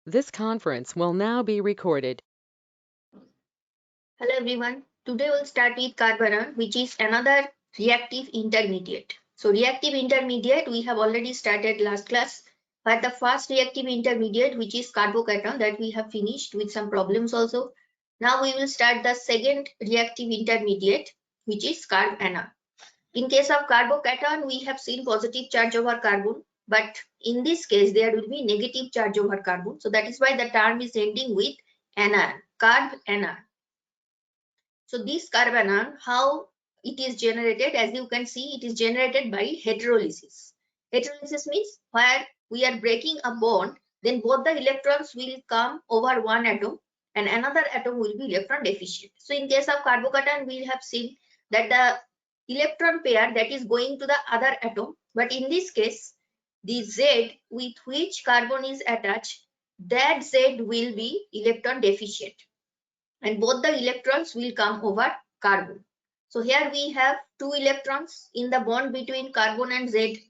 This conference will now be recorded. Hello everyone. Today we'll start with carbon, which is another reactive intermediate. So reactive intermediate we have already started last class, but the first reactive intermediate, which is carbocation, that we have finished with some problems also. Now we will start the second reactive intermediate, which is carbanion. In case of carbocation, we have seen positive charge over carbon, but in this case there will be negative charge over carbon. So that is why the term is ending with anion, carbanion. So this carbanion, how it is generated, as you can see, it is generated by heterolysis. Heterolysis means where we are breaking a bond, then both the electrons will come over one atom and another atom will be electron deficient. So in case of carbocation, we have seen that the electron pair that is going to the other atom, but in this case, the Z with which carbon is attached, that Z will be electron deficient, and both the electrons will come over carbon. So here we have two electrons in the bond between carbon and Z.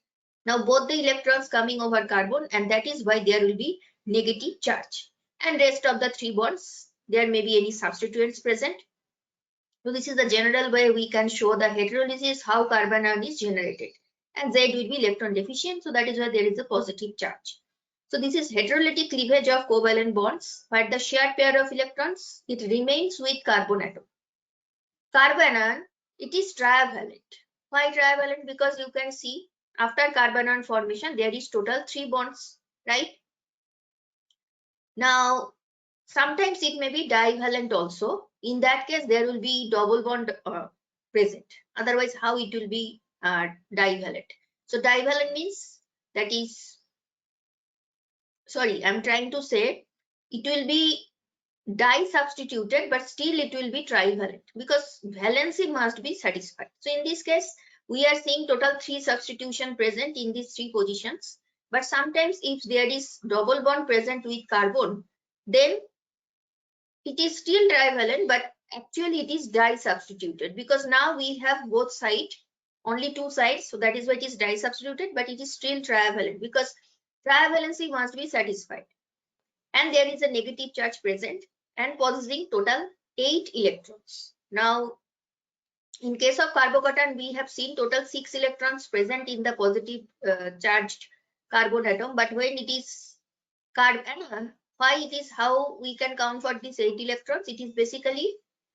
Now both the electrons coming over carbon, and that is why there will be negative charge. And rest of the three bonds, there may be any substituents present. So this is the general way we can show the heterolysis, how carbanion is generated. And Z will be electron deficient, so that is why there is a positive charge. So this is heterolytic cleavage of covalent bonds, where the shared pair of electrons, it remains with carbon atom. Carbanion, it is trivalent. Why trivalent? Because you can see after carbanion formation, there is total 3 bonds, right? Now, sometimes it may be divalent also. In that case, there will be double bond present. Otherwise, how it will be divalent? So divalent means that is, sorry, I'm trying to say it will be di-substituted, but still it will be trivalent because valency must be satisfied. So in this case, we are seeing total 3 substitution present in these 3 positions. But sometimes if there is double bond present with carbon, then it is still trivalent, but actually it is di-substituted because now we have both sides, only 2 sides. So that is why it is di-substituted, but it is still trivalent because trivalency must be satisfied. And there is a negative charge present and possessing total 8 electrons. Now, in case of carbocation, we have seen total 6 electrons present in the positive charged carbon atom, but when it is carbanion, why it is, how we can count for these 8 electrons? It is basically,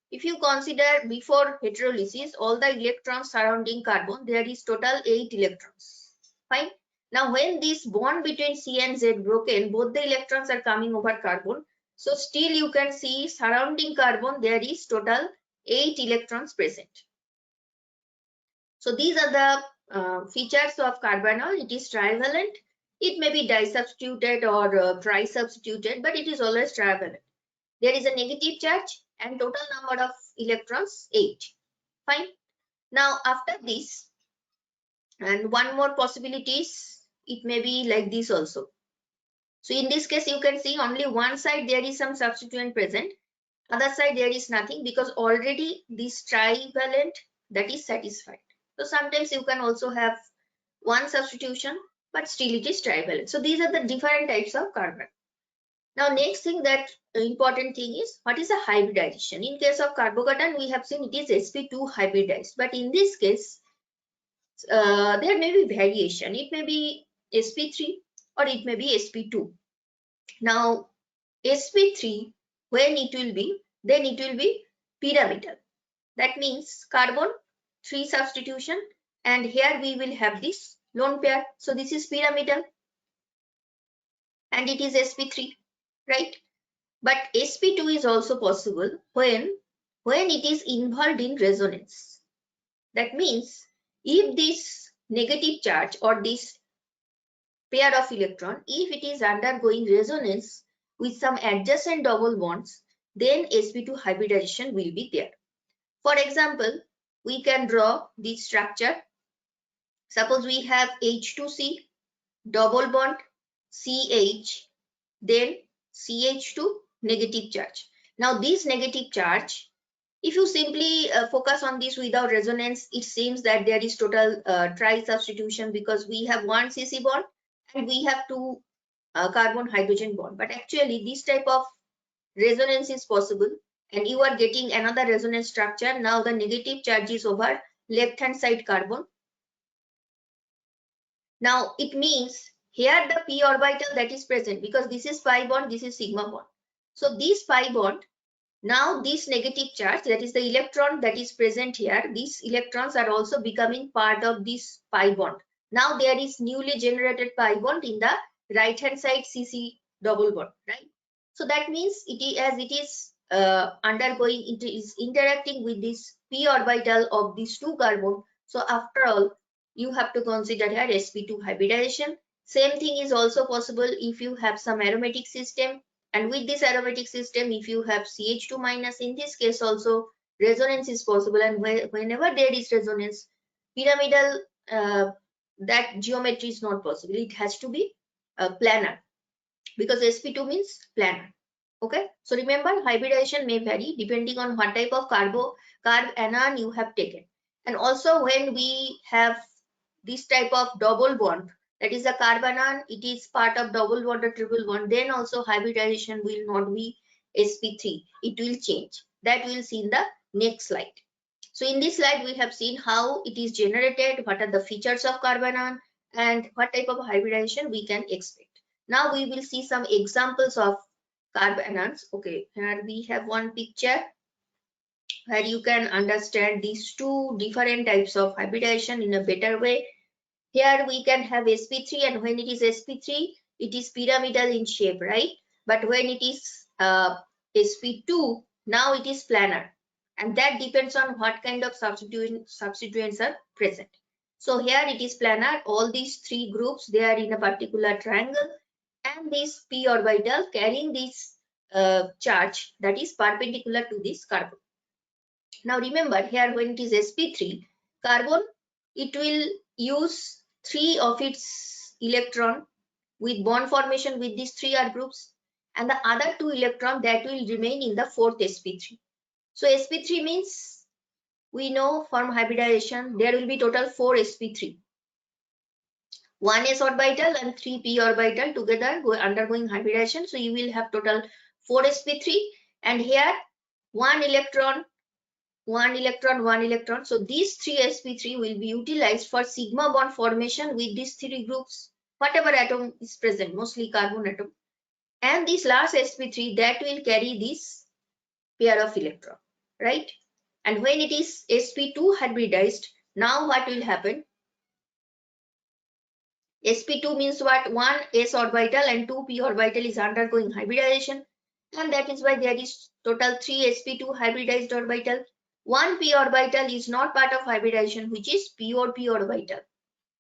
if you consider before heterolysis, all the electrons surrounding carbon, there is total 8 electrons. Fine. Now, when this bond between C and Z broken, both the electrons are coming over carbon. So still you can see surrounding carbon, there is total 8 electrons present. So these are the features of carbanion. It is trivalent. It may be di-substituted or tri-substituted, but it is always trivalent. There is a negative charge and total number of electrons 8. Fine. Now after this, and one more possibility is it may be like this also. So in this case, you can see only one side there is some substituent present, other side there is nothing because already this trivalent, that is satisfied. So sometimes you can also have one substitution, but still it is trivalent. So these are the different types of carbon. Now next thing, that important thing is what is a hybridization. In case of carbocation, we have seen it is sp2 hybridized, but in this case there may be variation. It may be sp3 or it may be sp2. Now sp3, when it will be, then it will be pyramidal. That means carbon 3 substitution, and here we will have this lone pair. So this is pyramidal and it is sp3, right? But sp2 is also possible when it is involved in resonance. That means if this negative charge or this pair of electron, if it is undergoing resonance with some adjacent double bonds, then sp2 hybridization will be there. For example, we can draw this structure. Suppose we have H2C, double bond CH, then CH2, negative charge. Now this negative charge, if you simply focus on this without resonance, it seems that there is total tri-substitution because we have one CC bond and we have two carbon hydrogen bond. But actually this type of resonance is possible, and you are getting another resonance structure. Now the negative charge is over left hand side carbon. Now it means here the p orbital that is present, because this is pi bond, this is sigma bond. So this pi bond, now this negative charge, that is the electron that is present here, these electrons are also becoming part of this pi bond. Now there is newly generated pi bond in the right hand side CC double bond, right? So that means as it is undergoing, it is interacting with this p orbital of these two carbon. So after all, you have to consider here sp2 hybridization. Same thing is also possible if you have some aromatic system, and with this aromatic system, if you have CH2 minus, in this case also resonance is possible. And whenever there is resonance, pyramidal, that geometry is not possible. It has to be planar, because sp2 means planar. Okay, so remember, hybridization may vary depending on what type of carb anion you have taken. And also when we have this type of double bond, that is a carbon anion, it is part of double bond or triple bond, then also hybridization will not be sp3, it will change. That we will see in the next slide. So in this slide we have seen how it is generated, what are the features of carbon anion, and what type of hybridization we can expect. Now we will see some examples of carbon anions. Okay, here we have one picture where you can understand these two different types of hybridization in a better way. Here we can have sp3, and when it is sp3, it is pyramidal in shape, right? But when it is sp2, now it is planar, and that depends on what kind of substituents are present. So here it is planar. All these three groups, they are in a particular triangle, and this p orbital carrying this charge that is perpendicular to this carbon. Now remember, here when it is sp3 carbon, it will use 3 of its electron with bond formation with these 3 R groups, and the other 2 electron that will remain in the 4th sp3. So sp3 means, we know from hybridization there will be total 4 sp3. 1 s orbital and 3 p orbital together undergoing hybridization. So you will have total 4 sp3, and here 1 electron, 1 electron, 1 electron. So these 3 sp3 will be utilized for sigma bond formation with these 3 groups, whatever atom is present, mostly carbon atom. And this last sp3, that will carry this pair of electron, right? And when it is sp2 hybridized, now what will happen? sp2 means what? 1 s orbital and 2 p orbital is undergoing hybridization, and that is why there is total 3 sp2 hybridized orbital. 1 p orbital is not part of hybridization, which is p or p orbital,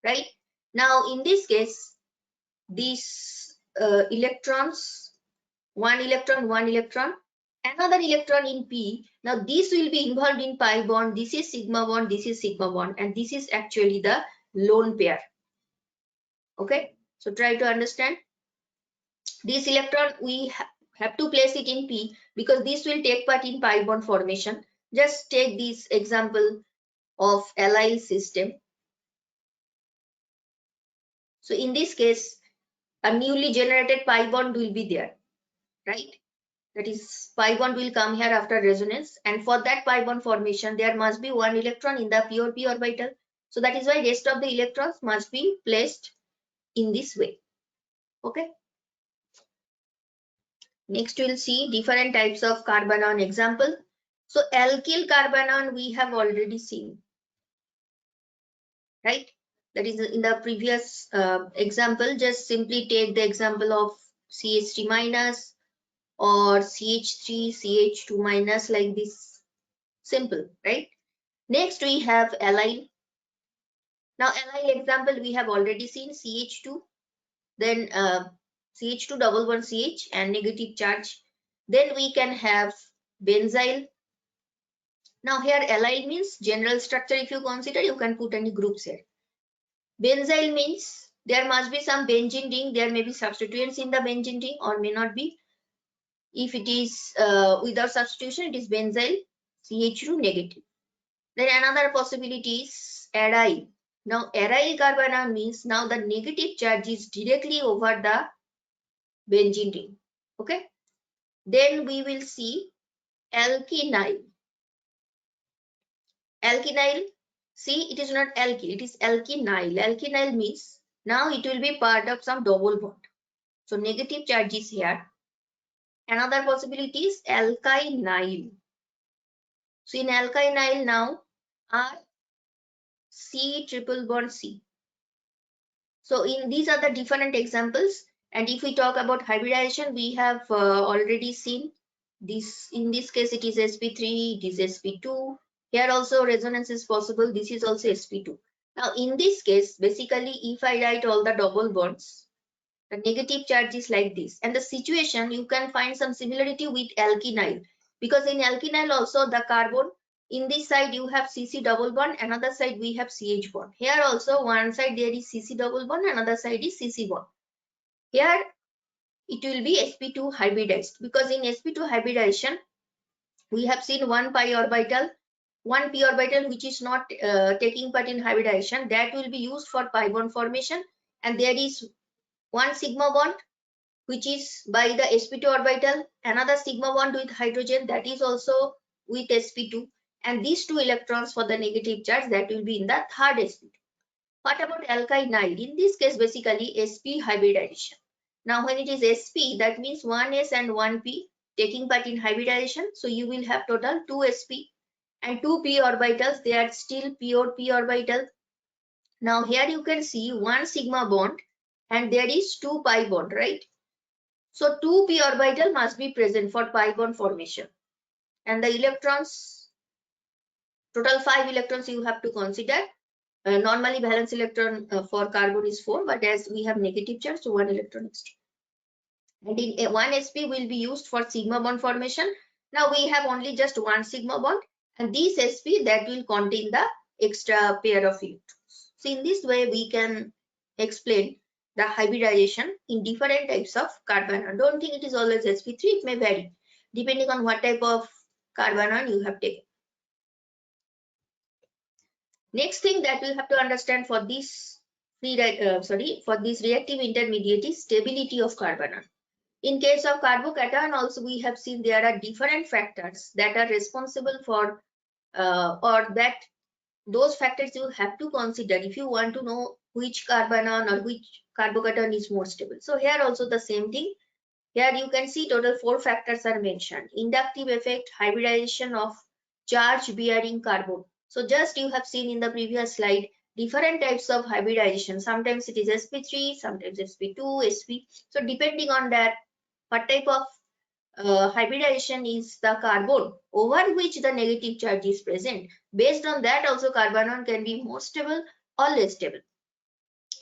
right? Now in this case, these electrons, 1 electron, 1 electron, another electron in p. Now this will be involved in pi bond. This is sigma bond, this is sigma bond, and this is actually the lone pair. Okay, so try to understand. This electron we have to place it in p, because this will take part in pi bond formation. Just take this example of allyl system. So in this case, a newly generated pi bond will be there, right? That is, pi bond will come here after resonance, and for that pi bond formation there must be 1 electron in the p or p orbital. So that is why rest of the electrons must be placed in this way. Okay, next we'll see different types of carbon anion example. So alkyl carbon anion we have already seen, right? That is in the previous example. Just simply take the example of CH3 minus or CH3 CH2 minus, like this, simple, right? Next we have allyl. Now allyl example we have already seen, CH2, then CH2 double bond CH and negative charge. Then we can have benzyl. Now here allyl means general structure. If you consider, you can put any groups here. Benzyl means there must be some benzene ring. There may be substituents in the benzene ring or may not be. If it is without substitution, it is benzyl CH2 negative. Then another possibility is aryl. Now aryl carbon anion means now the negative charge is directly over the benzene ring. Okay. Then we will see alkynyl. Alkynyl, see, it is not alkyl, it is alkynyl. Alkynyl means now it will be part of some double bond. So negative charge is here. Another possibility is alkynyl. So in alkynyl now R C triple bond C. So in these are the different examples. And if we talk about hybridization, we have already seen this. In this case, it is sp3, it is sp2. Here also resonance is possible. This is also sp2. Now in this case, basically, if I write all the double bonds, the negative charge is like this. And the situation, you can find some similarity with alkynyl. Because in alkynyl also the carbon, in this side you have CC double bond, another side we have CH bond. Here also one side there is CC double bond, another side is CC bond. Here it will be sp2 hybridized, because in sp2 hybridization we have seen one pi orbital, one p orbital which is not taking part in hybridization, that will be used for pi bond formation, and there is one sigma bond which is by the sp2 orbital, another sigma bond with hydrogen, that is also with sp2, and these two electrons for the negative charge, that will be in the third sp2. What about alkynyl? In this case, basically sp hybridization. Now when it is sp, that means one s and one p taking part in hybridization, so you will have total 2 sp and 2 p orbitals, they are still pure p orbital. Now here you can see one sigma bond and there is 2 pi bond, right? So 2 p orbital must be present for pi bond formation. And the electrons, total 5 electrons you have to consider. Normally valence electron for carbon is 4, but as we have negative charge, so 1 electron extra. And in 1 sp will be used for sigma bond formation. Now we have only just one sigma bond, and this sp that will contain the extra pair of electrons. So in this way we can explain the hybridization in different types of carbon ion. Don't think it is always sp3, it may vary depending on what type of carbon ion you have taken. Next thing that we have to understand for this for this reactive intermediate is stability of carbon ion. In case of carbocation also we have seen there are different factors that are responsible for or that those factors you have to consider if you want to know which carbon ion or which carbocation is more stable. So here also the same thing. Here you can see total 4 factors are mentioned. Inductive effect, hybridization of charge bearing carbon. So just you have seen in the previous slide different types of hybridization. Sometimes it is sp3, sometimes sp2, sp. So depending on that, what type of hybridization is the carbon over which the negative charge is present. Based on that also carbon ion can be more stable or less stable.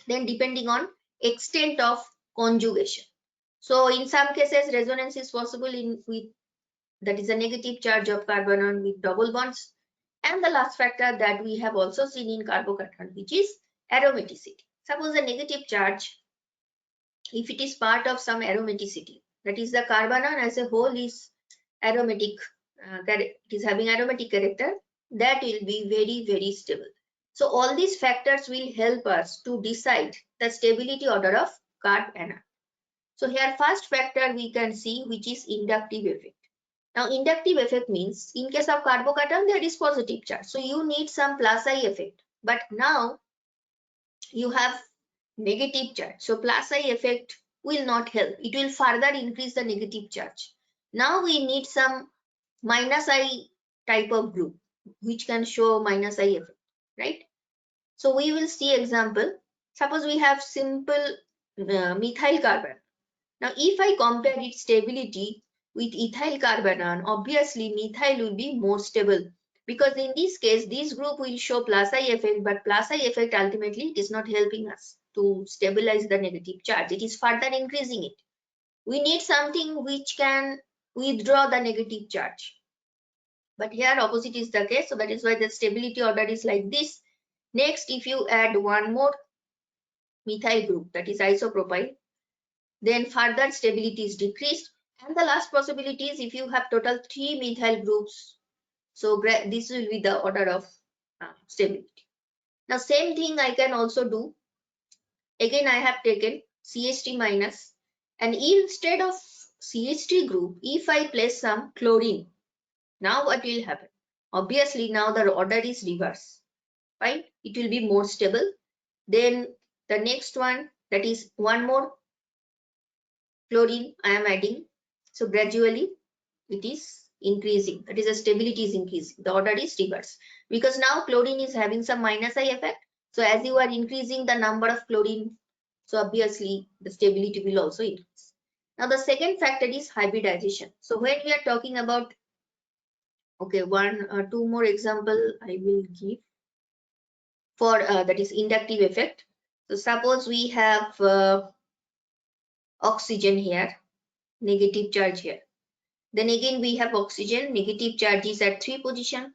Then depending on extent of conjugation. So in some cases resonance is possible with that is a negative charge of carbon ion with double bonds. And the last factor that we have also seen in carbocation, which is aromaticity. Suppose a negative charge, if it is part of some aromaticity, that is the carbon ion as a whole is aromatic, it is having aromatic character, that will be very, very stable. So all these factors will help us to decide the stability order of carbon ion. So here first factor we can see, which is inductive effect. Now inductive effect means in case of carbocation there is positive charge, so you need some plus I effect, but now you have negative charge, so plus I effect will not help, it will further increase the negative charge. Now we need some minus I type of group which can show minus I effect, right? So we will see example. Suppose we have simple methyl carbon. Now if I compare its stability with ethyl carbon ion, obviously methyl will be more stable, because in this case this group will show plus I effect, but plus I effect ultimately it is not helping us to stabilize the negative charge, it is further increasing it. We need something which can withdraw the negative charge, but here opposite is the case, so that is why the stability order is like this. Next, if you add one more methyl group, that is isopropyl, then further stability is decreased. And the last possibility is if you have total 3 methyl groups, so this will be the order of stability. Now same thing I can also do. Again I have taken CH3 minus And instead of CH3 group, if I place some chlorine, now what will happen? Obviously, now the order is reverse. Fine, it will be more stable. Then the next one, that is one more chlorine I am adding. So gradually it is increasing. That is, the stability is increasing. The order is reverse because now chlorine is having some minus I effect. So as you are increasing the number of chlorine, so obviously the stability will also increase. Now the second factor is hybridization. So when we are talking about, okay, two more example I will give for that is inductive effect. So suppose we have oxygen here, negative charge here. Then again we have oxygen, negative charge is at 3 position,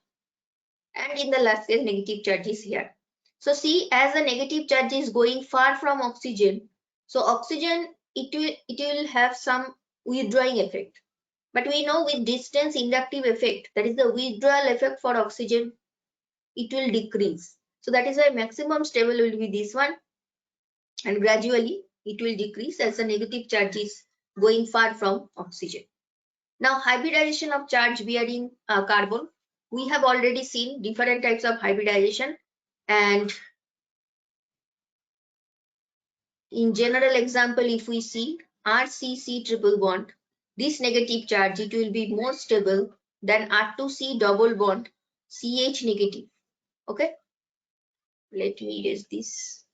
and in the last case negative charge is here. So see, as the negative charge is going far from oxygen, so oxygen it will have some withdrawing effect. But we know with distance inductive effect, that is the withdrawal effect for oxygen, it will decrease. So that is why maximum stable will be this one, and gradually it will decrease as the negative charge is going far from oxygen. Now hybridization of charge bearing carbon, we have already seen different types of hybridization, and in general example if we see RCC triple bond, this negative charge it will be more stable than R2C double bond CH negative. Okay, let me erase this.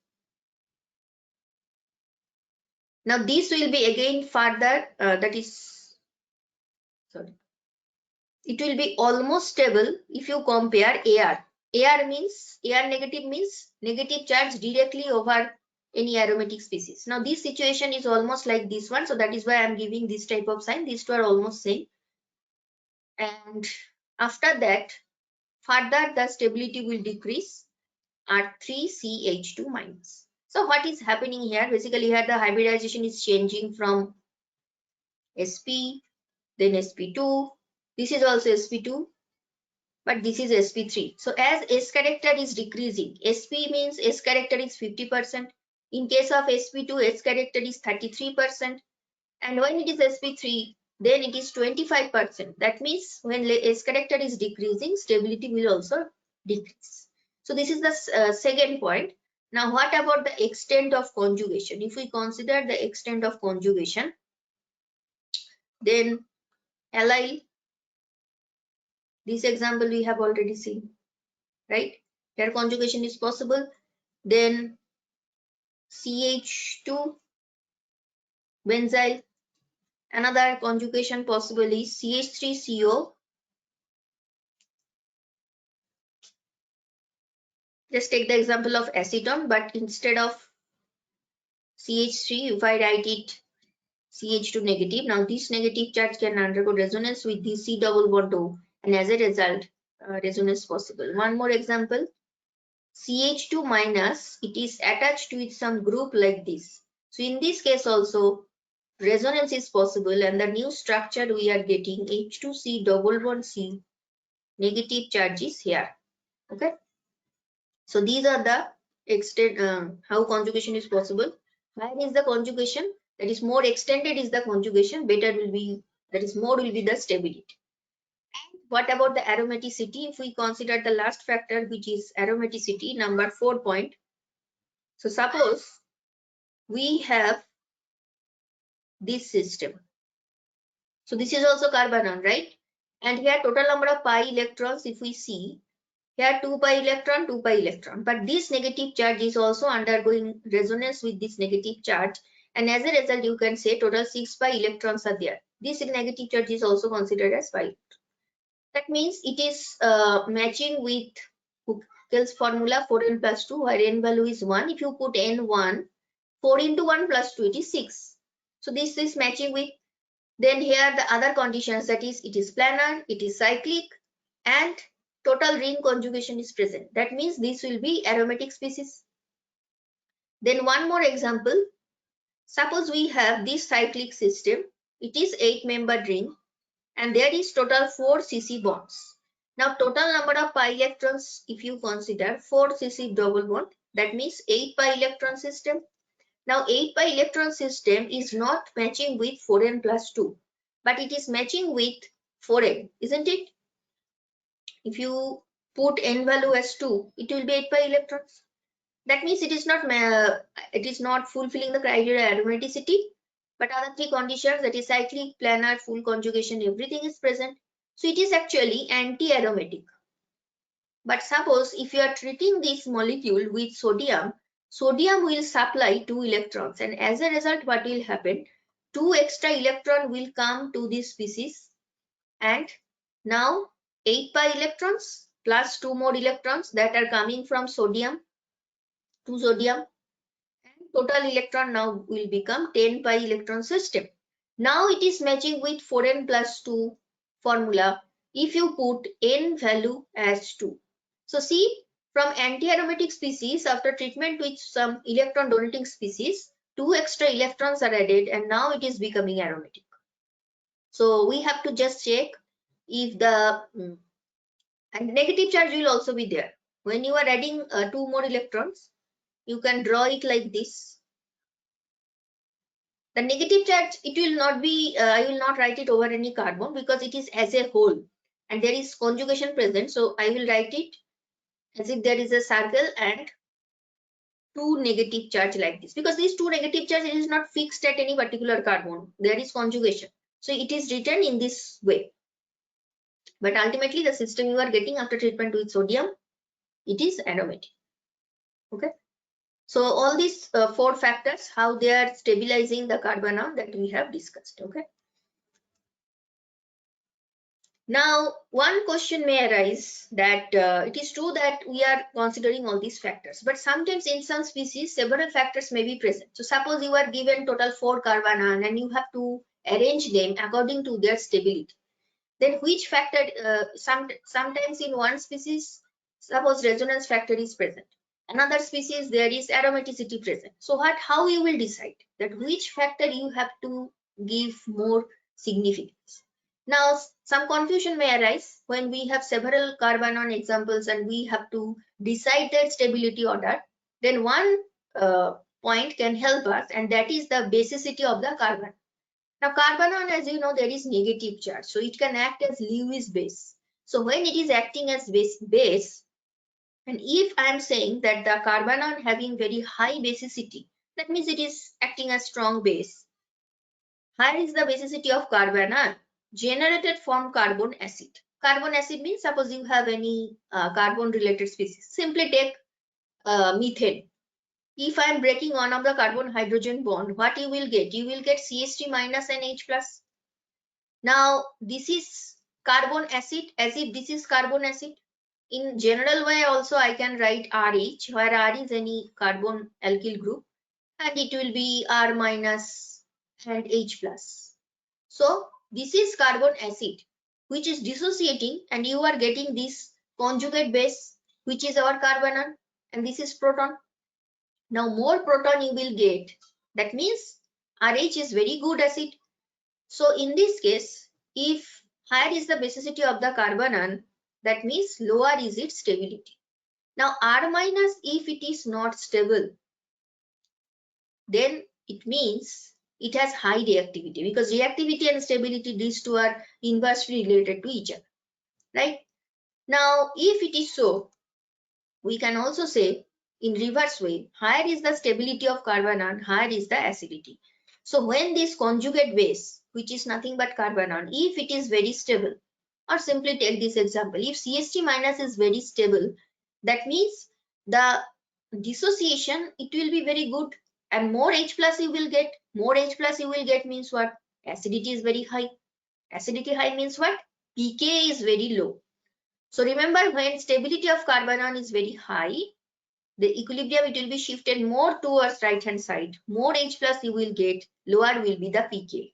Now this will be again further it will be almost stable if you compare AR. AR means, AR negative means negative charge directly over any aromatic species. Now this situation is almost like this one, so that is why I am giving this type of sign. These two are almost same. And after that, further the stability will decrease at 3CH2 minus. So what is happening here? Basically here the hybridization is changing from sp, then sp2. This is also sp2. But this is sp3. So as S character is decreasing, sp means S character is 50%. In case of sp2, S character is 33%. And when it is sp3, then it is 25%. That means when S character is decreasing, stability will also decrease. So this is the second point. Now what about the extent of conjugation? If we consider the extent of conjugation, then allyl, this example we have already seen, right? Here conjugation is possible. Then CH2 benzyl, another conjugation possible is CH3CO. Just take the example of acetone, but instead of CH3, if I write it CH2 negative, now this negative charge can undergo resonance with the C double bond O, and as a result, resonance possible. One more example, CH2 minus, it is attached with some group like this. So in this case also, resonance is possible, and the new structure we are getting H2C double bond C, negative charge is here. Okay, so these are the extent how conjugation is possible. Where is the conjugation? That is more extended is the conjugation, better will be, that is more will be the stability. And what about the aromaticity? If we consider the last factor, which is aromaticity, number 4 point. So suppose we have this system. So this is also carbon, right? And here total number of pi electrons, if we see, here 2 pi electron, 2 pi electron. But this negative charge is also undergoing resonance with this negative charge. And as a result, you can say total 6 pi electrons are there. This negative charge is also considered as pi. That means it is matching with Huckel's formula 4n plus 2, where n value is 1. If you put n1, 4 into 1 plus 2, it is 6. So this is matching with. Then here the other conditions, that is it is planar, it is cyclic, and total ring conjugation is present. That means this will be aromatic species. Then one more example. Suppose we have this cyclic system. It is 8-membered ring, and there is total 4 CC bonds. Now total number of pi electrons, if you consider 4 CC double bond, that means 8 pi electron system. Now 8 pi electron system is not matching with 4n plus 2, but it is matching with 4n, isn't it? If you put n value as 2, it will be 8 pi electrons. That means it is not fulfilling the criteria of aromaticity, but other three conditions, that is cyclic, planar, full conjugation, everything is present. So it is actually anti-aromatic. But suppose if you are treating this molecule with sodium, sodium will supply 2 electrons, and as a result what will happen? 2 extra electron will come to this species, and now 8 pi electrons plus 2 more electrons that are coming from sodium to sodium, and total electron now will become 10 pi electron system. Now it is matching with 4n plus 2 formula if you put n value as 2. So see, from anti-aromatic species, after treatment with some electron donating species, 2 extra electrons are added and now it is becoming aromatic. So we have to just check if the and negative charge will also be there. When you are adding 2 more electrons, you can draw it like this. The negative charge, it will not be, I will not write it over any carbon because it is as a whole and there is conjugation present. So I will write it as if there is a circle and 2 negative charge like this, because these 2 negative charge, it is not fixed at any particular carbon. There is conjugation. So it is written in this way. But ultimately the system you are getting after treatment with sodium, it is aromatic. Okay. So all these 4 factors, how they are stabilizing the carbon that we have discussed. Okay. Now, one question may arise that it is true that we are considering all these factors, but sometimes in some species, several factors may be present. So suppose you are given total 4 carbon and you have to arrange them according to their stability. Then which factor, sometimes in one species, suppose resonance factor is present. Another species, there is aromaticity present. So how you will decide that which factor you have to give more significance? Now, some confusion may arise when we have several carbon examples and we have to decide their stability order. Then one point can help us, and that is the basicity of the carbon. Now, carbon, as you know, there is negative charge, so it can act as Lewis base. So when it is acting as base, and if I am saying that the carbon having very high basicity, that means it is acting as strong base. Here is the basicity of carbon generated from carbon acid. Carbon acid means suppose you have any carbon related species. Simply take methane. If I am breaking one of the carbon hydrogen bond, what you will get? You will get CH3 minus and H plus. Now this is carbon acid, as if this is carbon acid. In general way also I can write RH, where R is any carbon alkyl group, and it will be R minus and H plus. So this is carbon acid which is dissociating, and you are getting this conjugate base which is our carbon, and this is proton. Now more proton you will get, that means RH is very good acid. So in this case, if higher is the basicity of the carbon, that means lower is its stability. Now R minus, if it is not stable, then it means it has high reactivity, because reactivity and stability, these two are inversely related to each other, right? Now if it is so, we can also say in reverse way, higher is the stability of carbon and higher is the acidity. So when this conjugate base, which is nothing but carbon, if it is very stable, or simply take this example, if CH3 minus is very stable, that means the dissociation, it will be very good, and more H plus you will get. More H plus you will get means what? Acidity is very high. Acidity high means what? pK is very low. So remember, when stability of carbon is very high, the equilibrium, it will be shifted more towards right hand side. More H plus you will get, lower will be the pK.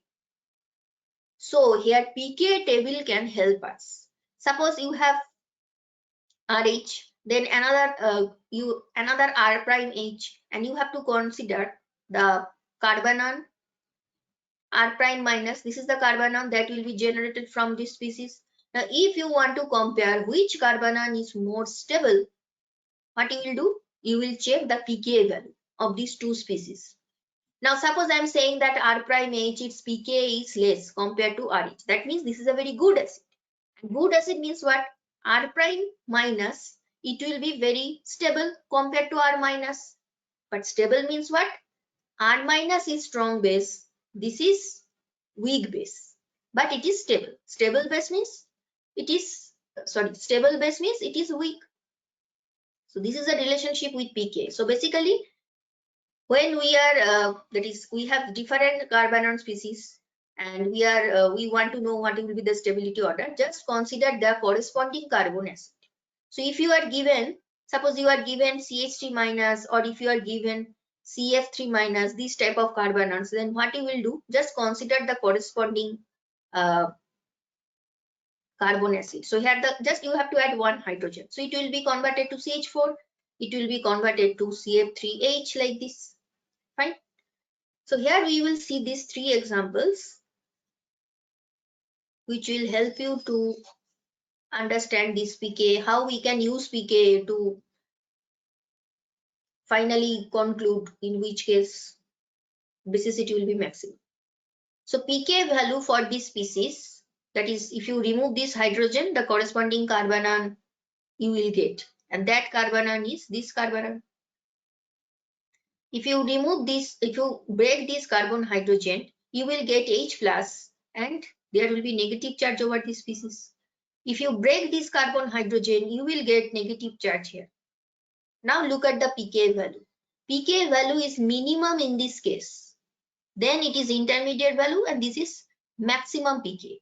So here pK table can help us. Suppose you have RH, then another R prime H, and you have to consider the carbon R prime minus. This is the carbon that will be generated from this species. Now if you want to compare which carbon is more stable, what you will do? You will check the pK value of these two species. Now suppose I am saying that R prime H, its pK is less compared to RH. That means this is a very good acid. And good acid means what? R prime minus, it will be very stable compared to R minus. But stable means what? R minus is strong base. This is weak base. But it is stable. Stable base means it is, stable base means it is weak. So this is a relationship with pK. So basically, when we are, that is, we have different carbanion species and we want to know what will be the stability order, just consider the corresponding carbon acid. So if you are given, suppose you are given CH3 minus, or if you are given CF3 minus, this type of carbanions, then what you will do, just consider the corresponding carbon acid. So here just you have to add one hydrogen. So it will be converted to CH4, it will be converted to CF3H like this. Fine. So here we will see these three examples which will help you to understand this pK, how we can use pK to finally conclude in which case basicity will be maximum. So pK value for this species, that is, if you remove this hydrogen, the corresponding carbanion you will get, and that carbanion is this carbanion. If you remove this, if you break this carbon hydrogen, you will get H plus, and there will be negative charge over this species. If you break this carbon hydrogen, you will get negative charge here. Now look at the pK value. pK value is minimum in this case. Then it is intermediate value, and this is maximum pK.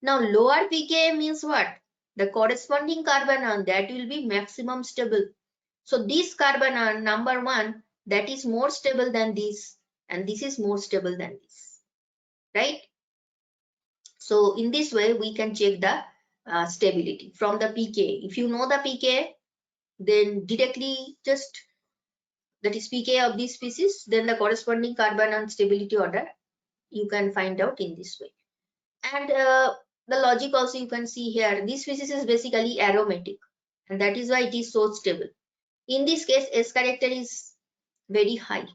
Now lower pK means what? The corresponding carbanion, that will be maximum stable. So this carbanion number 1, that is more stable than this, and this is more stable than this, right? So in this way we can check the stability from the pK. If you know the pK, then directly just, that is pK of this species, then the corresponding carbanion stability order you can find out in this way. And the logic also you can see here, this species is basically aromatic, and that is why it is so stable. In this case, S character is very high,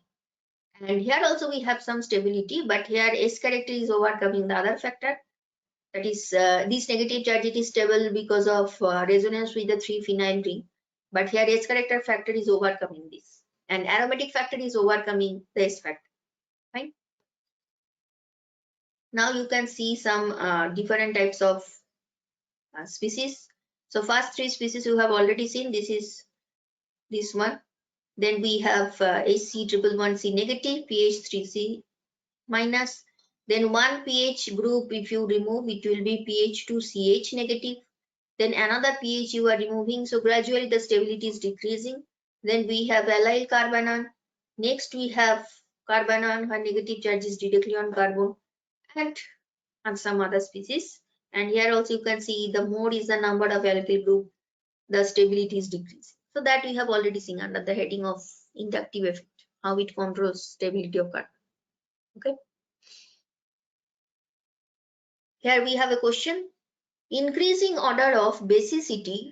and here also we have some stability, but here S character is overcoming the other factor, that is this negative charge, it is stable because of resonance with the 3-phenyl ring, but here S character factor is overcoming this, and aromatic factor is overcoming the S factor. Fine. Now you can see some different types of species. So first 3 species you have already seen. This is this one. Then we have HC111C negative, pH3C minus. Then one pH group, if you remove, it will be pH2CH negative. Then another pH you are removing. So gradually the stability is decreasing. Then we have allyl carbanion. Next we have carbanion where negative charge is directly on carbon, and some other species. And here also you can see the more is the number of alkyl group, the stability is decreasing. So that we have already seen under the heading of inductive effect, how it controls stability of carbon. Okay. Here we have a question. Increasing order of basicity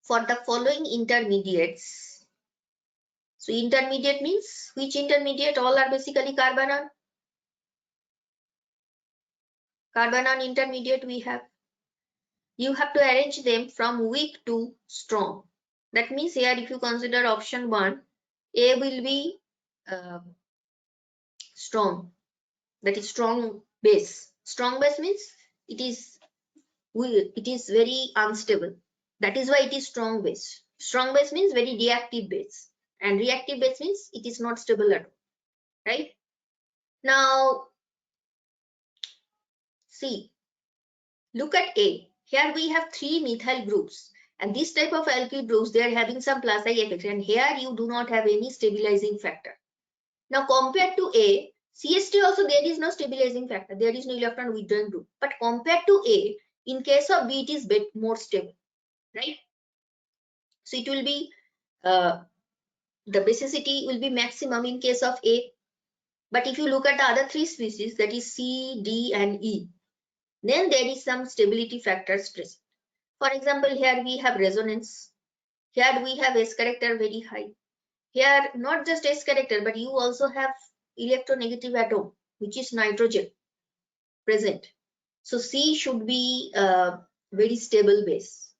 for the following intermediates. So intermediate means which intermediate? All are basically carbanion. Carbanion intermediate we have. You have to arrange them from weak to strong. That means here if you consider option 1, A will be strong, that is strong base. Strong base means it is very unstable. That is why it is strong base. Strong base means very reactive base, and reactive base means it is not stable at all, right? Now see, look at A. Here we have 3 methyl groups, and this type of alkyl groups, they are having some plus I effect, and here you do not have any stabilizing factor. Now compared to A, CH3 also there is no stabilizing factor, there is no electron withdrawing group, but compared to A, in case of B it is bit more stable, right? So it will be the basicity will be maximum in case of A, but if you look at the other 3 species, that is C, D and E, then there is some stability factors present. For example, here we have resonance, here we have S character very high, here not just S character, but you also have electronegative atom, which is nitrogen, present. So C should be a very stable base.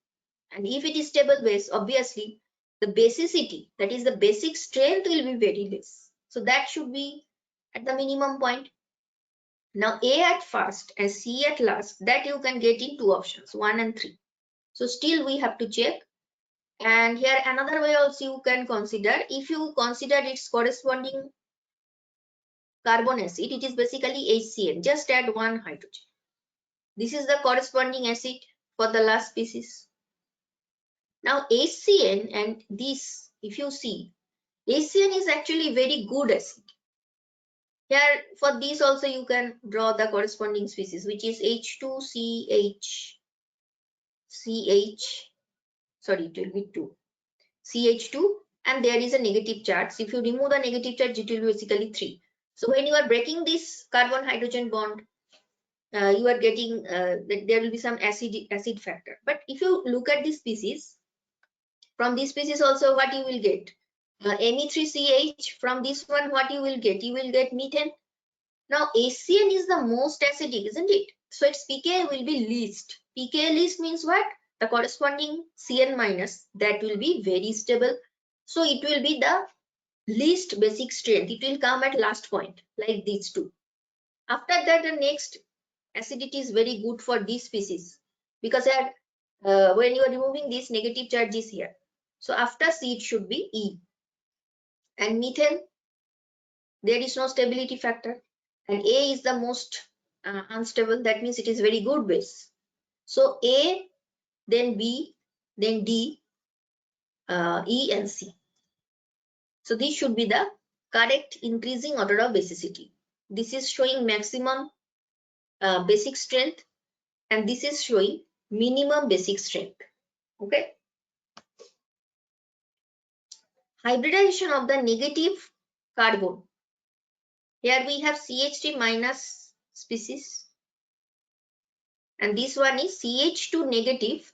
And if it is stable base, obviously the basicity, that is the basic strength, will be very less. So that should be at the minimum point. Now A at first and C at last, that you can get in two options, 1 and 3. So still we have to check. And here another way also you can consider, if you consider its corresponding carbon acid, it is basically HCN, just add one hydrogen. This is the corresponding acid for the last species. Now HCN and this, if you see, HCN is actually very good acid. Here for this also you can draw the corresponding species, which is H2CH, sorry, it will be 2, CH2, and there is a negative charge. If you remove the negative charge, it will be basically 3. So when you are breaking this carbon hydrogen bond, you are getting there will be some acid factor. But if you look at this species, from this species also what you will get, Me3CH, from this one what you will get, methane. Now HCN is the most acidic, isn't it? So its pK will be least. pK least means what? The corresponding Cn minus, that will be very stable. So it will be the least basic strength. It will come at last point, like these two. After that, the next acidity is very good for this species, because when you are removing these negative charges here, so after C it should be E. And methane, there is no stability factor, and A is the most unstable, that means it is very good base. So A, then B, then D, E and C. So this should be the correct increasing order of basicity. This is showing maximum basic strength, and this is showing minimum basic strength. Okay. Hybridization of the negative carbon. Here we have CH3 minus species, and this one is CH2 negative.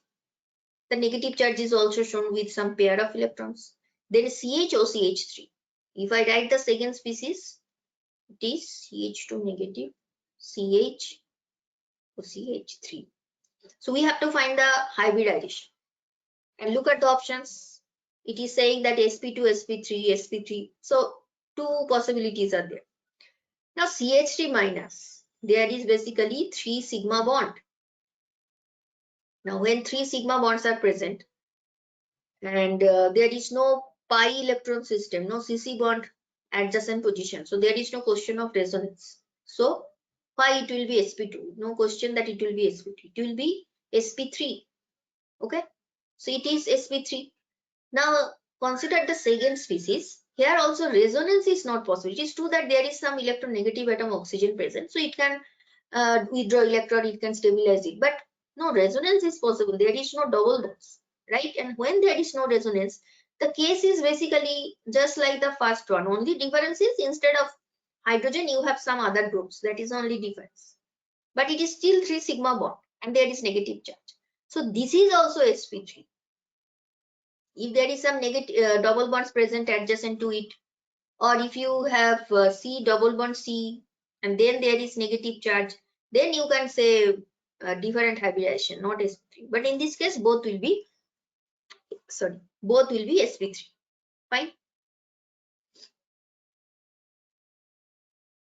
The negative charge is also shown with some pair of electrons. Then CHOCH3. If I write the second species, it is CH2 negative, CHOCH3. So we have to find the hybridization and look at the options. It is saying that sp2, sp3, sp3. So two possibilities are there. Now CH3 minus, there is basically 3 sigma bond. Now when 3 sigma bonds are present, and there is no pi electron system, no CC bond adjacent position, so there is no question of resonance. So why it will be sp2? No question that it will be sp2. It will be sp3. Okay, so it is sp3. Now consider the second species. Here also resonance is not possible. It is true that there is some electronegative atom oxygen present, so it can withdraw electron, it can stabilize it, but no resonance is possible. There is no double bonds, right? And when there is no resonance, the case is basically just like the first one. Only difference is instead of hydrogen you have some other groups. That is only difference, but it is still 3 sigma bond and there is negative charge. So this is also sp3. If there is some negative double bonds present adjacent to it, or if you have C double bond C and then there is negative charge, then you can say different hybridization, not sp3. But in this case, both will be sp3. Fine.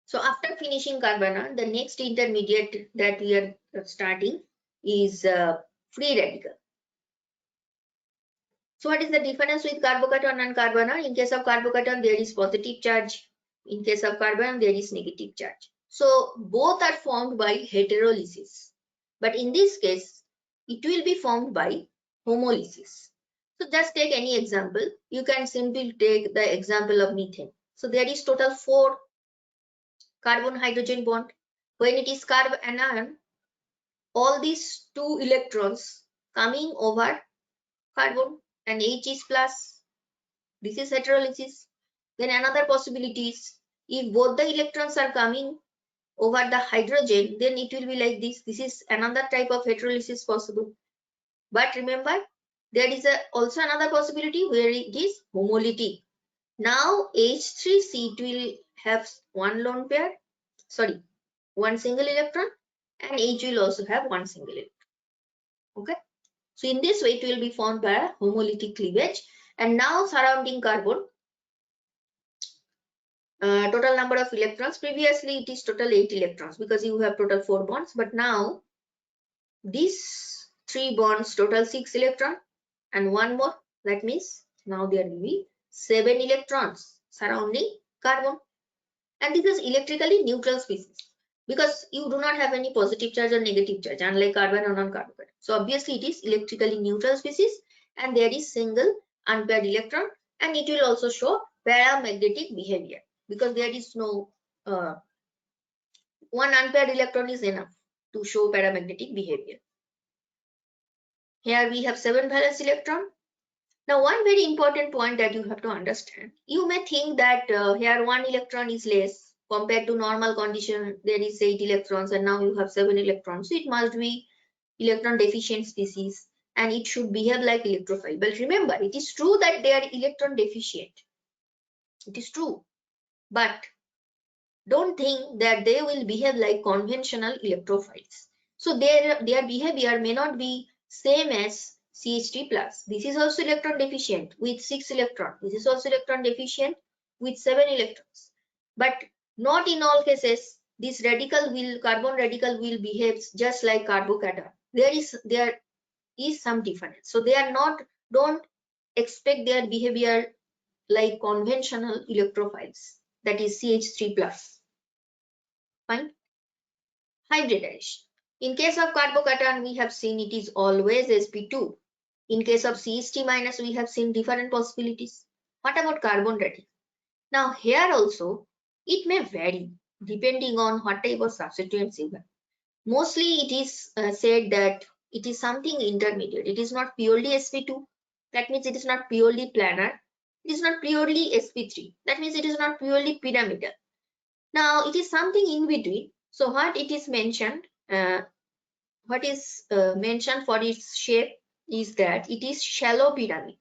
So after finishing carbonyl, the next intermediate that we are starting is free radical. So what is the difference with carbocation and carbonyl? In case of carbocation, there is positive charge. In case of carbonyl, there is negative charge. So both are formed by heterolysis. But in this case, it will be formed by homolysis. So just take any example. You can simply take the example of methane. So there is total 4 carbon hydrogen bond. When it is carbanion, all these 2 electrons coming over carbon and H is plus. This is heterolysis. Then another possibility is if both the electrons are coming over the hydrogen, then it will be like this. This is another type of heterolysis possible. But remember, there is also another possibility where it is homolytic. Now H3C, it will have one lone pair, sorry, one single electron, and H will also have one single electron. Okay. So in this way, it will be formed by a homolytic cleavage. And now surrounding carbon, total number of electrons. Previously, it is total 8 electrons because you have total 4 bonds. But now, these 3 bonds total 6 electrons and one more. That means now there will be 7 electrons surrounding carbon. And this is electrically neutral species because you do not have any positive charge or negative charge, unlike carbon or non-carbon. So obviously it is electrically neutral species, and there is single unpaired electron, and it will also show paramagnetic behavior because there is no one unpaired electron is enough to show paramagnetic behavior. Here we have 7 valence electron. Now, one very important point that you have to understand, you may think that here 1 electron is less compared to normal condition. There is 8 electrons and now you have 7 electrons. So it must be electron deficient species and it should behave like electrophile. But remember, it is true that they are electron deficient. It is true. But don't think that they will behave like conventional electrophiles. So their behavior may not be same as CH3 plus. This is also electron deficient with 6 electrons. This is also electron deficient with 7 electrons. But not in all cases this carbon radical will behave just like carbocation. There is some difference. So they are not, don't expect their behavior like conventional electrophiles, that is CH3 plus. Fine. Hybridization. In case of carbocation, we have seen it is always sp2. In case of CH3 minus, we have seen different possibilities. What about carbon radical? Now here also, it may vary depending on what type of substituents you have. Mostly it is said that it is something intermediate. It is not purely sp2. That means it is not purely planar. It is not purely sp3. That means it is not purely pyramidal. Now it is something in between. So what it is mentioned, mentioned for its shape is that it is shallow pyramid.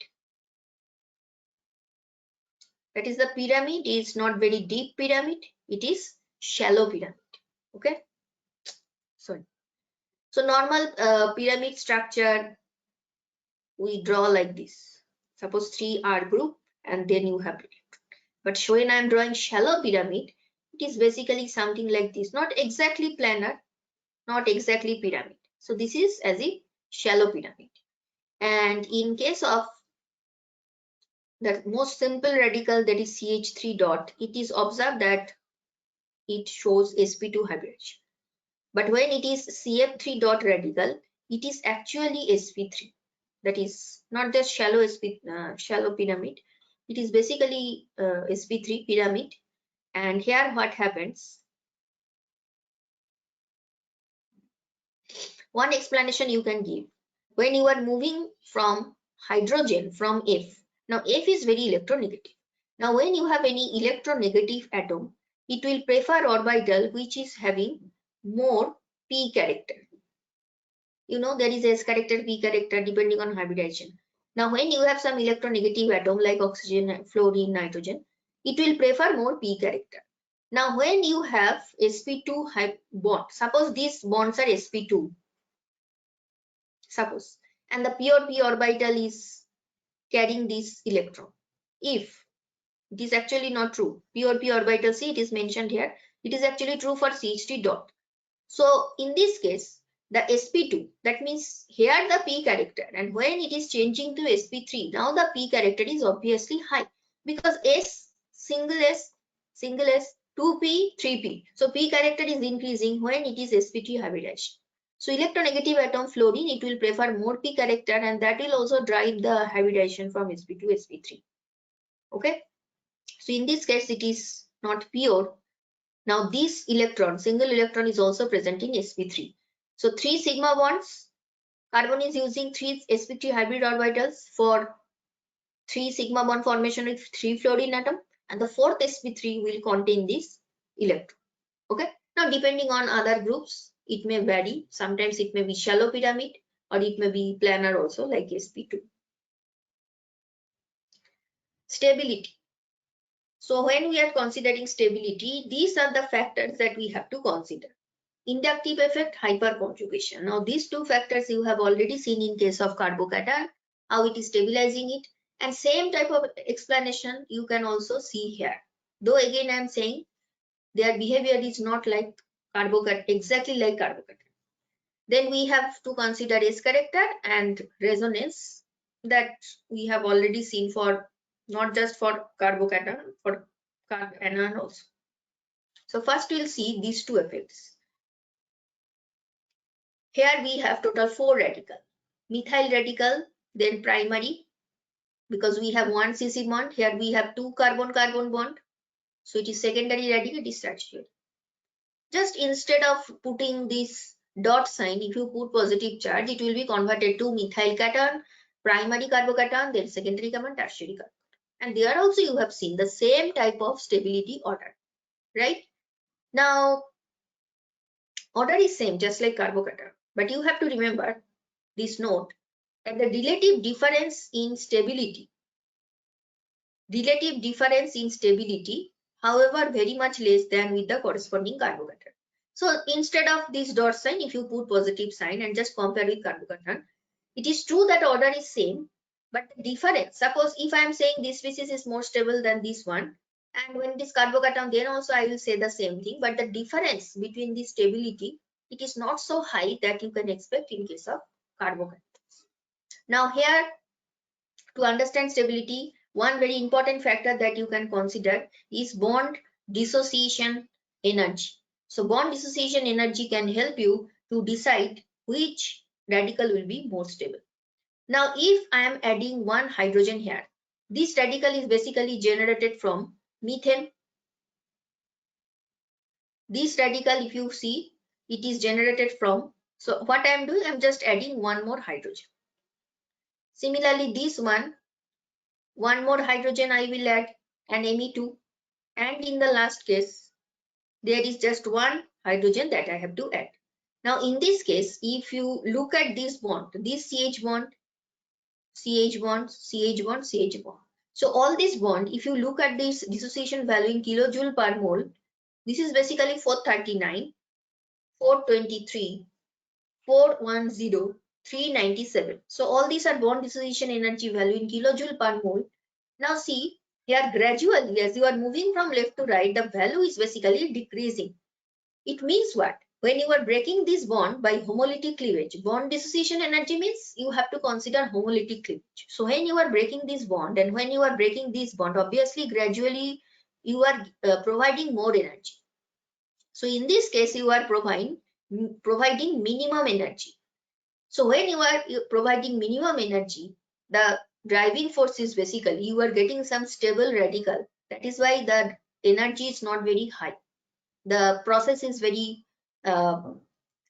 That is, the pyramid is not very deep pyramid. It is shallow pyramid. Okay. Sorry. So normal pyramid structure we draw like this. Suppose 3 are group and then you have electron. But when I am drawing shallow pyramid, it is basically something like this. Not exactly planar, not exactly pyramid. So this is as a shallow pyramid. And in case of the most simple radical, that is CH3 dot, it is observed that it shows sp2 hybridization. But when it is CF3 dot radical, it is actually sp3. That is not just shallow pyramid. It is basically sp3 pyramid. And here what happens? One explanation you can give. When you are moving from hydrogen from F, now F is very electronegative. Now when you have any electronegative atom, it will prefer orbital which is having more p character. You know, there is S character, p character depending on hybridization. Now when you have some electronegative atom like oxygen, fluorine, nitrogen, it will prefer more p character. Now when you have sp2 bond, suppose these bonds are sp2, suppose, and the pure p orbital is carrying this electron. If it is actually not true, pure p orbital, see it is mentioned here, it is actually true for CH3 dot. So in this case, the sp2, that means here the p character, and when it is changing to sp3, now the p character is obviously high because S, single S, 2p, 3p. So p character is increasing when it is sp3 hybridization. So electronegative atom fluorine, it will prefer more p character, and that will also drive the hybridization from sp2 to sp3. Okay. So in this case, it is not pure. Now this electron, single electron, is also present in sp3. So 3 sigma bonds, carbon is using 3 sp3 hybrid orbitals for 3 sigma bond formation with 3 fluorine atom, and the 4th sp3 will contain this electron. Okay. Now depending on other groups, it may vary. Sometimes it may be shallow pyramid or it may be planar also like sp2. Stability. So when we are considering stability, these are the factors that we have to consider. Inductive effect, hyperconjugation. Now these two factors you have already seen in case of carbocation, how it is stabilizing it, and same type of explanation you can also see here. Though again I am saying their behavior is not like carbocation, exactly like carbocation. Then we have to consider S character and resonance that we have already seen for not just for carbocation, for cation also. So first we'll see these two effects. Here we have total 4 radical. Methyl radical, then primary, because we have one CC bond. Here we have 2 carbon-carbon bond. So it is secondary radical, it is tertiary. Just instead of putting this dot sign, if you put positive charge, it will be converted to methyl cation, primary carbocation, then secondary carbon, tertiary carbon. And there also you have seen the same type of stability order, right? Now, order is same, just like carbocation. But you have to remember this note that the relative difference in stability, however, very much less than with the corresponding carbocation. So instead of this dot sign, if you put positive sign and just compare with carbocation, it is true that order is same, but the difference, suppose if I am saying this species is more stable than this one, and when it is carbocation, then also I will say the same thing, but the difference between the stability, it is not so high that you can expect in case of carbocation. Now here, to understand stability, one very important factor that you can consider is bond dissociation energy. So bond dissociation energy can help you to decide which radical will be more stable. Now, if I am adding one hydrogen here, this radical is basically generated from methane. This radical, if you see, it is generated from, so what I am doing, I am just adding one more hydrogen. Similarly, this one more hydrogen I will add, an Me2, and in the last case there is just one hydrogen that I have to add. Now in this case, if you look at this bond, this CH bond, CH bond, CH bond, CH bond, so all this bond, if you look at this dissociation value in kilojoule per mole, this is basically 439, 423, 410, 397. So all these are bond dissociation energy value in kilojoule per mole. Now see, here gradually as you are moving from left to right, the value is basically decreasing. It means what? When you are breaking this bond by homolytic cleavage, bond dissociation energy means you have to consider homolytic cleavage. So when you are breaking this bond and when you are breaking this bond, obviously gradually you are providing more energy. So in this case, you are providing minimum energy. So when you are providing minimum energy, the driving force is basically you are getting some stable radical. That is why the energy is not very high. The process is very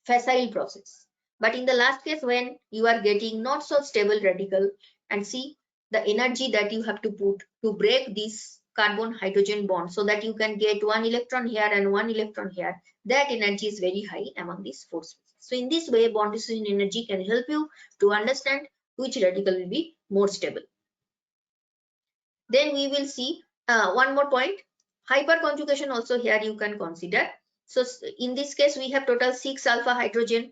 facile process. But in the last case, when you are getting not so stable radical, and see the energy that you have to put to break this carbon hydrogen bond so that you can get one electron here and one electron here, that energy is very high among these 4 species. So in this way, bond dissociation energy can help you to understand which radical will be more stable. Then we will see one more point, hyperconjugation also here you can consider. So in this case, we have total 6 alpha hydrogen.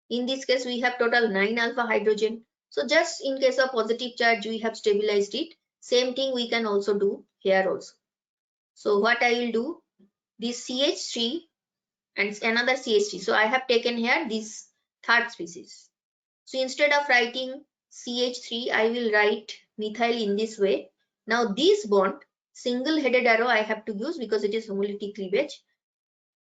In this case, we have total 9 alpha hydrogen. So just in case of positive charge, we have stabilized it. Same thing we can also do here also. So what I will do, this CH3 and another CH3. So I have taken here this third species. So instead of writing CH3, I will write methyl in this way. Now this bond, single-headed arrow I have to use because it is homolytic cleavage.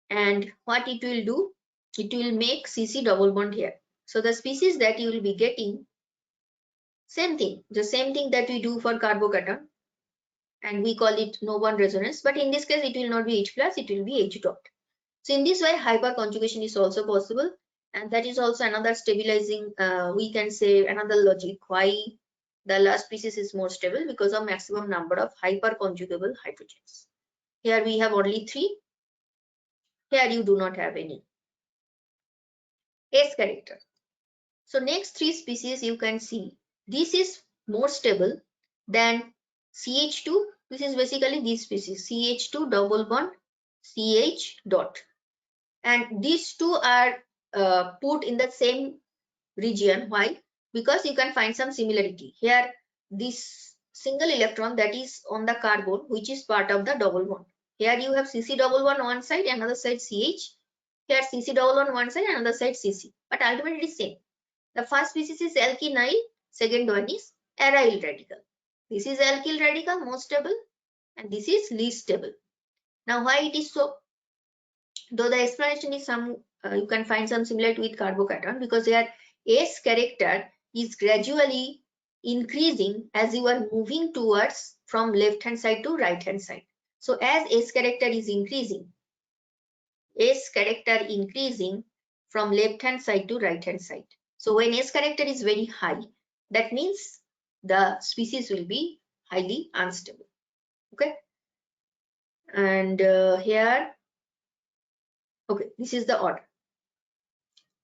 And what it will do, it will make CC double bond here. So the species that you will be getting, same thing, the same thing that we do for carbocation, and we call it no bond resonance. But in this case, it will not be H plus, it will be H dot. So in this way, hyperconjugation is also possible. And that is also another stabilizing, we can say another logic why the last species is more stable, because of maximum number of hyperconjugable hydrogens. Here we have only 3. Here you do not have any. S character. So next 3 species you can see, this is more stable than CH2 This is basically this species, CH2 double bond CH dot. And these two are put in the same region. Why? Because you can find some similarity. Here, this single electron that is on the carbon, which is part of the double bond. Here you have CC double bond one side, another side CH. Here CC double bond one side, another side CC. But ultimately it is same. The first species is alkyl, second one is aryl radical. This is alkyl radical, most stable, and this is least stable. Now why it is so? Though the explanation is some, you can find some similarity with carbocation, because here S character is gradually increasing as you are moving towards from left hand side to right hand side. So as S character is increasing, from left hand side to right hand side. So when S character is very high, that means the species will be highly unstable. Okay. And here, okay, this is the order.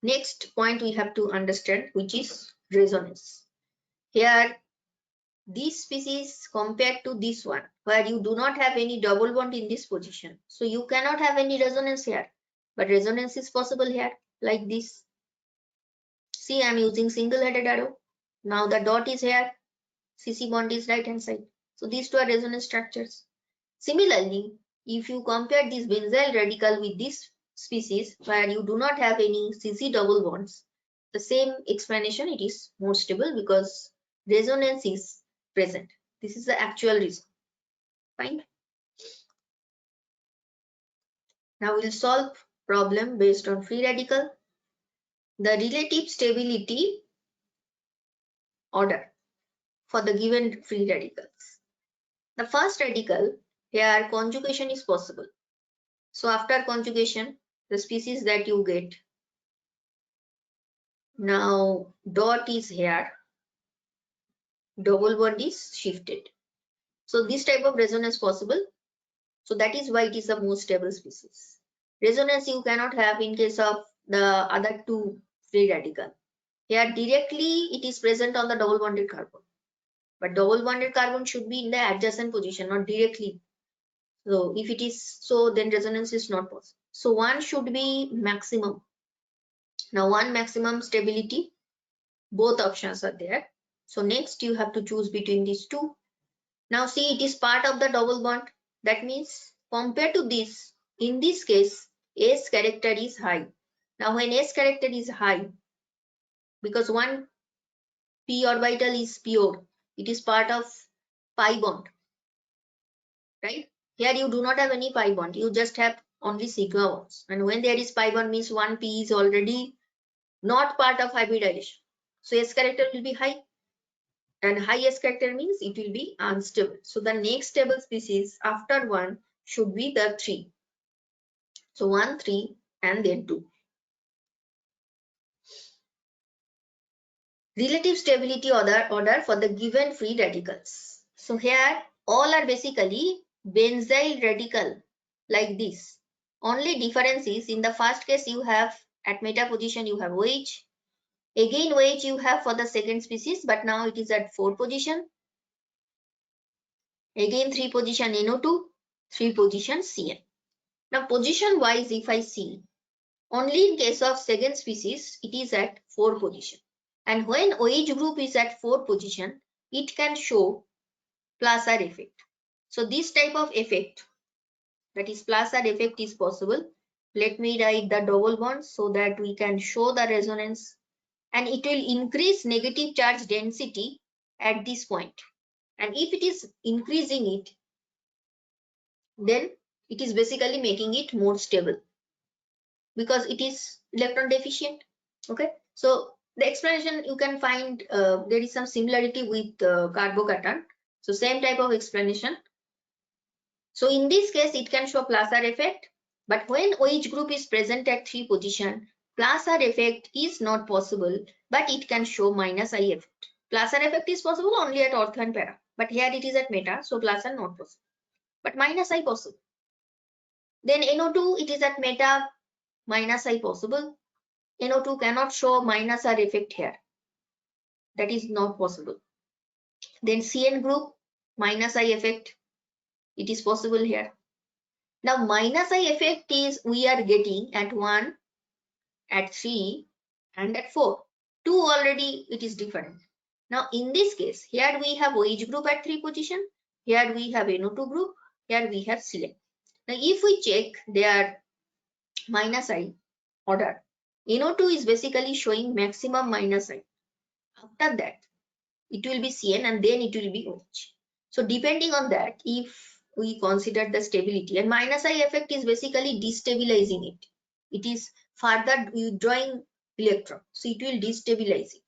Next point we have to understand, which is resonance. Here, this species compared to this one, where you do not have any double bond in this position. So you cannot have any resonance here. But resonance is possible here, like this. See, I am using single-headed arrow. Now the dot is here. CC bond is right hand side. So these two are resonance structures. Similarly, if you compare this benzyl radical with this species where you do not have any CC double bonds, the same explanation, it is more stable because resonance is present. This is the actual reason. Fine. Now we'll solve problem based on free radical. The relative stability order for the given free radicals. The first radical, here conjugation is possible. So after conjugation, the species that you get, now dot is here, double bond is shifted. So this type of resonance possible. So that is why it is the most stable species. Resonance you cannot have in case of the other two free radical. Here directly it is present on the double bonded carbon. But double bonded carbon should be in the adjacent position, not directly. So if it is so, then resonance is not possible. So one should be maximum. Now one maximum stability, both options are there. So next you have to choose between these two. Now see, it is part of the double bond. That means compared to this, in this case, S character is high. Now when S character is high, because one p orbital is pure, it is part of pi bond, right? Here you do not have any pi bond, you just have only sigma bonds. And when there is pi bond means one p is already not part of hybridization. So S character will be high. And highest character means it will be unstable. So the next stable species after 1 should be the 3. So 1, 3 and then 2. Relative stability order for the given free radicals. So here all are basically benzyl radical like this. Only difference is in the first case you have at meta position you have OH. Again OH you have for the second species, but now it is at 4 position. Again 3 position NO2, 3 position CN. Now position wise if I see, only in case of second species it is at 4 position. And when OH group is at 4 position, it can show Plasar effect. So this type of effect, that is Plasar effect, is possible. Let me write the double bond so that we can show the resonance, and it will increase negative charge density at this point. And if it is increasing it, then it is basically making it more stable because it is electron deficient. Okay, so the explanation you can find, there is some similarity with carbocation. So same type of explanation. So in this case it can show Plasar effect, but when OH group is present at 3 position, Plasar effect is not possible, but it can show minus I effect. Plasar effect is possible only at ortho and para, but here it is at meta, so Plasar not possible, but minus I possible. Then NO2, it is at meta, minus I possible. NO2 cannot show minus R effect here. That is not possible. Then CN group, minus I effect. It is possible here. Now minus I effect is we are getting at 1, at 3 and at 4. 2 already it is different. Now in this case, here we have OH group at 3 position, here we have NO2 group, here we have Cl. Now if we check their minus I order, NO2 is basically showing maximum minus I. After that, it will be Cn and then it will be OH. So depending on that, if we consider the stability, and minus I effect is basically destabilizing it. It is further withdrawing electron, so it will destabilize it.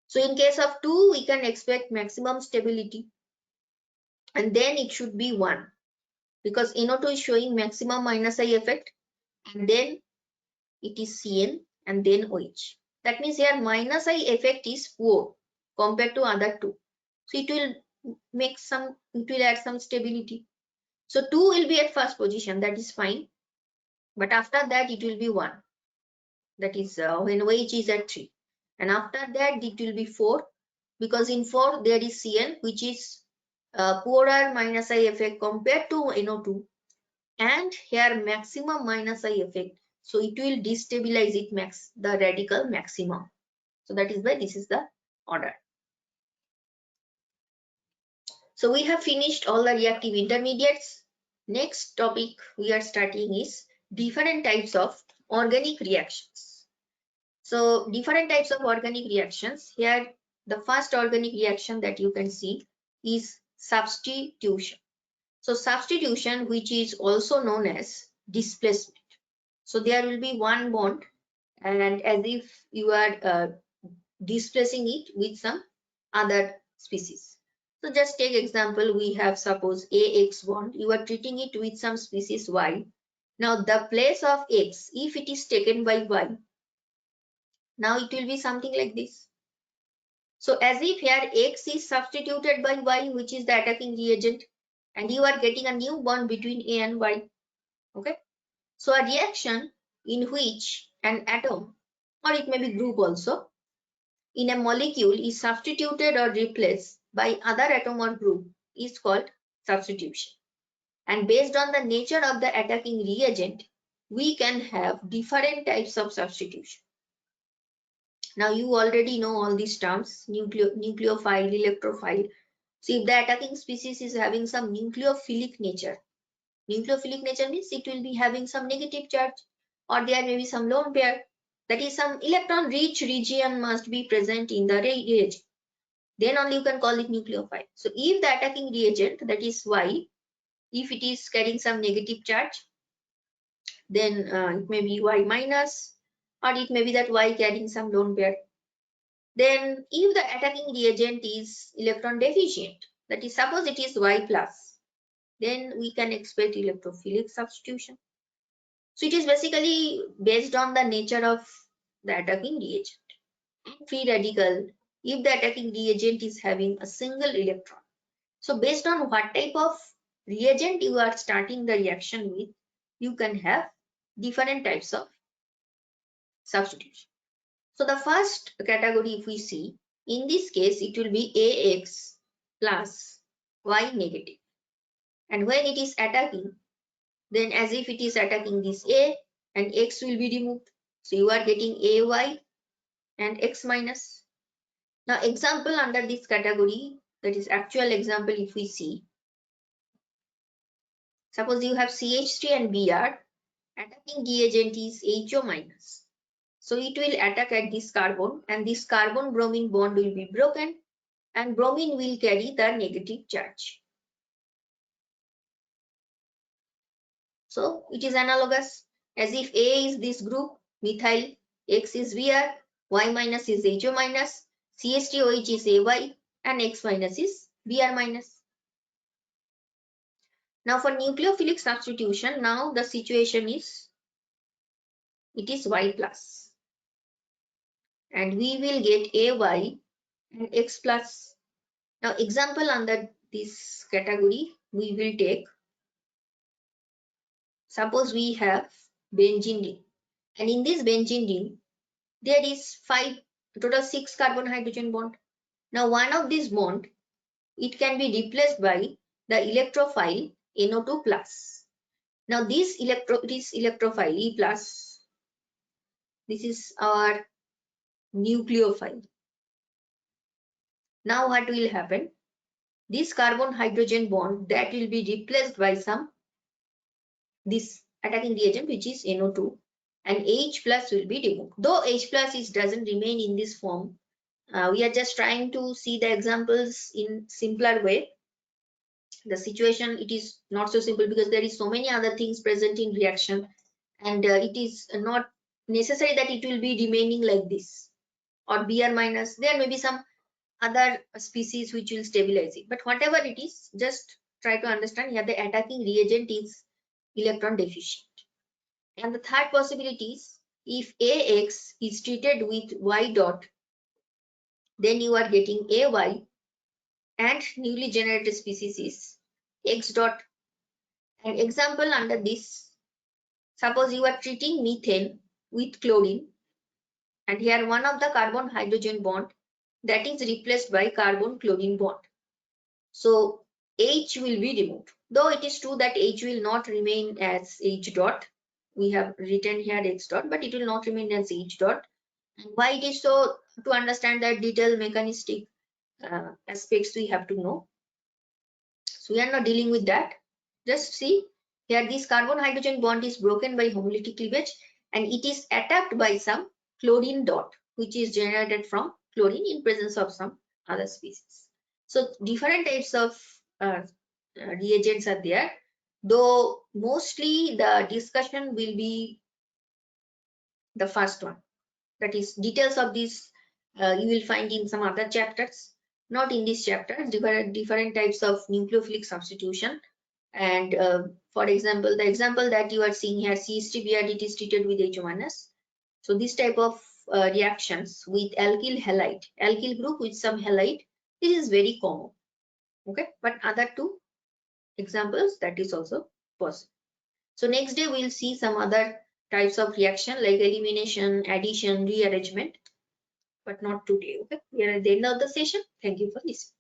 So in case of 2, we can expect maximum stability, and then it should be 1 because NO2 is showing maximum minus I effect, and then it is Cn and then OH. That means here minus I effect is poor compared to other two. So it will add some stability. So 2 will be at first position, that is fine. But after that it will be 1. That is when OH is at 3. And after that it will be 4 because in 4 there is Cn which is poorer minus I effect compared to NO2. And here maximum minus I effect. So it will destabilize it the radical maximum. So that is why this is the order. So we have finished all the reactive intermediates. Next topic we are starting is different types of organic reactions. So different types of organic reactions. Here the first organic reaction that you can see is substitution. So substitution, which is also known as displacement. So there will be one bond and as if you are displacing it with some other species. So just take example, we have suppose AX bond, you are treating it with some species Y. Now the place of X, if it is taken by Y, now it will be something like this. So as if here X is substituted by Y, which is the attacking reagent, and you are getting a new bond between A and Y. Okay. So a reaction in which an atom, or it may be group also, in a molecule is substituted or replaced by other atom or group is called substitution. And based on the nature of the attacking reagent, we can have different types of substitution. Now you already know all these terms, nucleophile, electrophile. So if the attacking species is having some nucleophilic nature means it will be having some negative charge, or there may be some lone pair. That is, some electron rich region must be present in the reagent. Then only you can call it nucleophile. So if the attacking reagent, that is Y, if it is carrying some negative charge, then it may be Y minus, or it may be that Y carrying some lone pair. Then if the attacking reagent is electron deficient, that is, suppose it is Y plus, then we can expect electrophilic substitution. So it is basically based on the nature of the attacking reagent. Free radical, if the attacking reagent is having a single electron. So based on what type of reagent you are starting the reaction with, you can have different types of substitution. So the first category, if we see, in this case it will be AX plus Y negative. And when it is attacking, then as if it is attacking this A, and X will be removed. So you are getting AY and X minus. Now example under this category, that is actual example, if we see, suppose you have CH3 and Br, attacking reagent is HO minus. So it will attack at this carbon, and this carbon-bromine bond will be broken, and bromine will carry the negative charge. So it is analogous, as if A is this group, methyl, X is Br, Y minus is HO minus, CH3OH is AY, and X minus is Br minus. Now for nucleophilic substitution, now the situation is, it is Y plus. And we will get AY and X plus. Now example under this category, we will take, suppose we have benzene ring. And in this benzene ring, there is total 6 carbon hydrogen bond. Now one of these bond, it can be replaced by the electrophile NO2 plus. Now this electrophile E plus, this is our nucleophile. Now what will happen? This carbon hydrogen bond that will be replaced by this attacking reagent, which is NO2, and H plus will be removed. Though H plus doesn't remain in this form, we are just trying to see the examples in simpler way. The situation, it is not so simple because there is so many other things present in reaction, and it is not necessary that it will be remaining like this or Br minus. There may be some other species which will stabilize it, but whatever it is, just try to understand here the attacking reagent is electron deficient. And the third possibility is, if AX is treated with Y dot, then you are getting AY, and newly generated species is X dot. An example under this, suppose you are treating methane with chlorine, and here one of the carbon hydrogen bond that is replaced by carbon chlorine bond. So H will be removed. Though it is true that H will not remain as H dot. We have written here X dot, but it will not remain as H dot. And why it is so, to understand that detailed mechanistic aspects we have to know. So we are not dealing with that. Just see here, this carbon hydrogen bond is broken by homolytic cleavage, and it is attacked by some chlorine dot, which is generated from chlorine in presence of some other species. So different types of reagents are there, though mostly the discussion will be the first one. That is, details of this you will find in some other chapters, not in this chapter. Different types of nucleophilic substitution. And for example, the example that you are seeing here, CH3Br, it is treated with H-. So this type of reactions with alkyl halide, alkyl group with some halide, this is very common. Okay, but other two examples, that is also possible. So next day we'll see some other types of reaction like elimination, addition, rearrangement, but not today. Okay, we are at the end of the session. Thank you for listening.